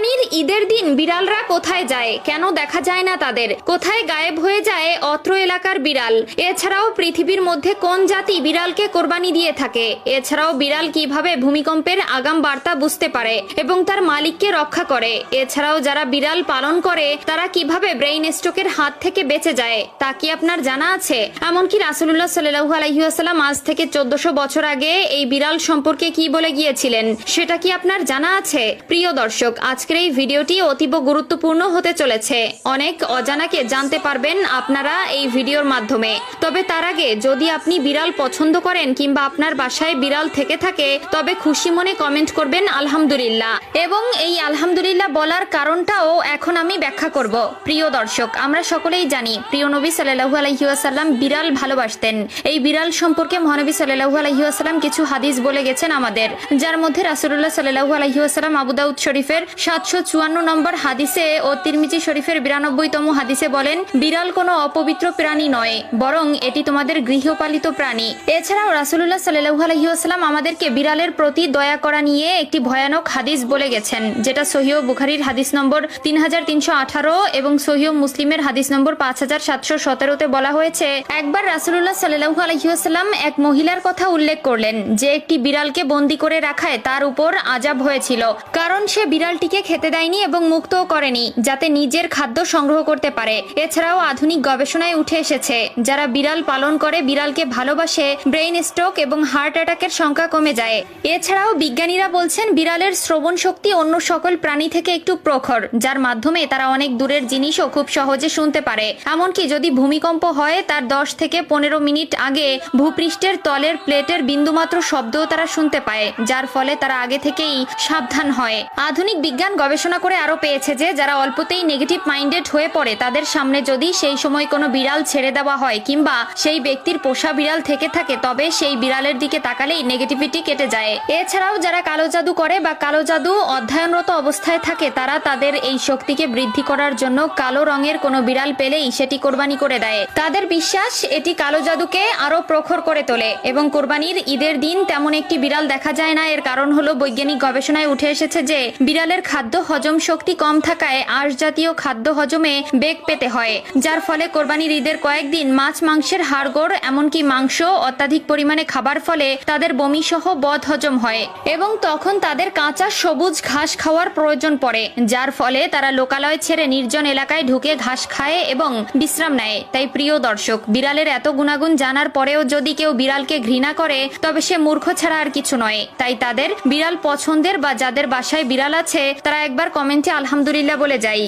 কোরবানির ঈদের দিন বিড়ালরা কোথায় যায়, কেন দেখা যায় না তাদের, কোথায় গায়েব হয়ে যায় অত্র এলাকার বিড়াল? এছাড়াও পৃথিবীর মধ্যে কোন জাতি বিড়ালকে কোরবানি দিয়ে থাকে? এছাড়াও বিড়াল কিভাবে ভূমিকম্পের আগাম বার্তা বুঝতে পারে এবং তার মালিককে রক্ষা করে? এছাড়াও যারা বিড়াল পালন করে তারা কিভাবে ব্রেইন স্ট্রোকের হাত থেকে বেঁচে যায় তা কি আপনার জানা আছে? এমনকি রাসূলুল্লাহ সাল্লাল্লাহু আলাইহি ওয়াসাল্লাম আজ থেকে 1400 বছর আগে এই বিড়াল সম্পর্কে কি বলে গিয়েছিলেন সেটা কি আপনার জানা আছে? প্রিয় দর্শক, আজকের এই ভিডিওটি অতীব গুরুত্বপূর্ণ হতে চলেছে। অনেক অজানাকে জানতে পারবেন আপনারা এই ভিডিওর মাধ্যমে। তবে তার আগে যদি আপনি বিড়াল পছন্দ করেন কিংবা আপনার বাসায় বিড়াল থেকে থাকে তবে খুশি মনে কমেন্ট করবেন আলহামদুলিল্লাহ, এবং এই আলহামদুলিল্লাহ বলার কারণটাও এখন আমি ব্যাখ্যা করব। প্রিয় দর্শক, আমরা সকলেই জানি প্রিয় নবী সাল্লাল্লাহু আলাইহি ওয়াসাল্লাম বিড়াল ভালোবাসতেন। এই বিড়াল সম্পর্কে মহানবী সাল্লাল্লাহু আলাইহি ওয়াসাল্লাম কিছু হাদিস বলে গেছেন আমাদের, যার মধ্যে রাসূলুল্লাহ সাল্লাল্লাহু আলাইহি ওয়াসাল্লাম আবু দাউদ শরীফের 754 নম্বর হাদিসে ও তিরমিজি শরীফের 92তম হাদিসে বলেন, বিড়াল কোনো অপবিত্র প্রাণী নয়, বরং এটি তোমাদের গৃহপালিত প্রাণী। এছাড়াও রাসূলুল্লাহ সাল্লাল্লাহু আলাইহি ওয়াসাল্লাম আমাদেরকে বিড়ালের প্রতি দয়া করা নিয়ে একটি ভয়ানক হাদিস বলে গেছেন, যেটা সহিহ বুখারীর হাদিস নম্বর 3318 এবং সহিহ মুসলিমের হাদিস নম্বর 5717তে বলা হয়েছে, একবার রাসূলুল্লাহ সাল্লাল্লাহু আলাইহি ওয়াসাল্লাম এক মহিলার কথা উল্লেখ করলেন যে একটি বিড়ালকে বন্দী করে রাখায় তার উপর আযাব হয়েছিল, কারণ সে বিড়ালটিকে খেতে দেয়নি এবং মুক্তও করেনি যাতে নিজের খাদ্য সংগ্রহ করতে পারে। এছাড়াও আধুনিক গবেষণায় উঠে এসেছে যারা বিড়াল পালন করে বিড়ালকে ভালোবাসে ব্রেইন স্ট্রোক এবং হার্ট অ্যাটাকের সংখ্যা কমে যায়। এছাড়াও বিজ্ঞানীরা বলছেন বিড়ালের শ্রবণ শক্তি অন্য সকল প্রাণী থেকে একটু প্রখর, যার মাধ্যমে তারা অনেক দূরের জিনিসও খুব সহজে শুনতে পারে। এমনকি যদি ভূমিকম্প হয় তার 10 থেকে 15 মিনিট আগে ভূপৃষ্ঠের তলের প্লেটের বিন্দুমাত্র শব্দও তারা শুনতে পায়, যার ফলে তারা আগে থেকেই সাবধান হয়। আধুনিক বিজ্ঞান গবেষণা করে আরো পেয়েছে যে যারা অল্পতেই নেগেটিভ মাইন্ডেড হয়ে পড়ে তাদের সামনে যদি সেই সময় কোনো বিড়াল ছেড়ে দেওয়া হয় কিংবা সেই ব্যক্তির পোষা বিড়াল থেকে থাকে তবে সেই বিড়ালের দিকে তাকালেই নেগেটিভিটি কেটে যায়। এছাড়াও যারা কালো জাদু করে বা কালো জাদু অধ্যয়নরত অবস্থায় থাকে তারা তাদের এই শক্তিকে বৃদ্ধি করার জন্য কালো রঙের কোনো বিড়াল পেলেই সেটি কোরবানি করে দেয়। তাদের বিশ্বাস এটি কালো জাদুকে আরো প্রখর করে তোলে এবং কোরবানির ঈদের দিন তেমন একটি বিড়াল দেখা যায় না। এর কারণ হলো বৈজ্ঞানিক গবেষণায় উঠে এসেছে যে বিড়ালের খাদ্য হজম শক্তি কম থাকায় আঁশ জাতীয় খাদ্য হজমে বেগ পেতে হয়, যার ফলে কোরবানির ঈদের কয়েকদিন মাছ মাংসের হাড়গোড় এমনকি মাংস অত্যাধিক পরিমাণে খাবার ফলে তাদের বমি সহ বদ হজম হয় এবং তখন তাদের কাঁচা সবুজ ঘাস খাওয়ার প্রয়োজন পড়ে, যার ফলে তারা লোকালয় ছেড়ে নির্জন এলাকায় ঢুকে ঘাস খায় এবং বিশ্রাম নেয়। তাই প্রিয় দর্শক, বিড়ালের এত গুণাগুণ জানার পরেও যদি কেউ বিড়ালকে ঘৃণা করে তবে সে মূর্খ ছাড়া আর কিছু নয়। তাই তাদের বিড়াল পছন্দের বা যাদের বাসায় বিড়াল আছে তারা একবার কমেন্টে আলহামদুলিল্লাহ বলে যায়।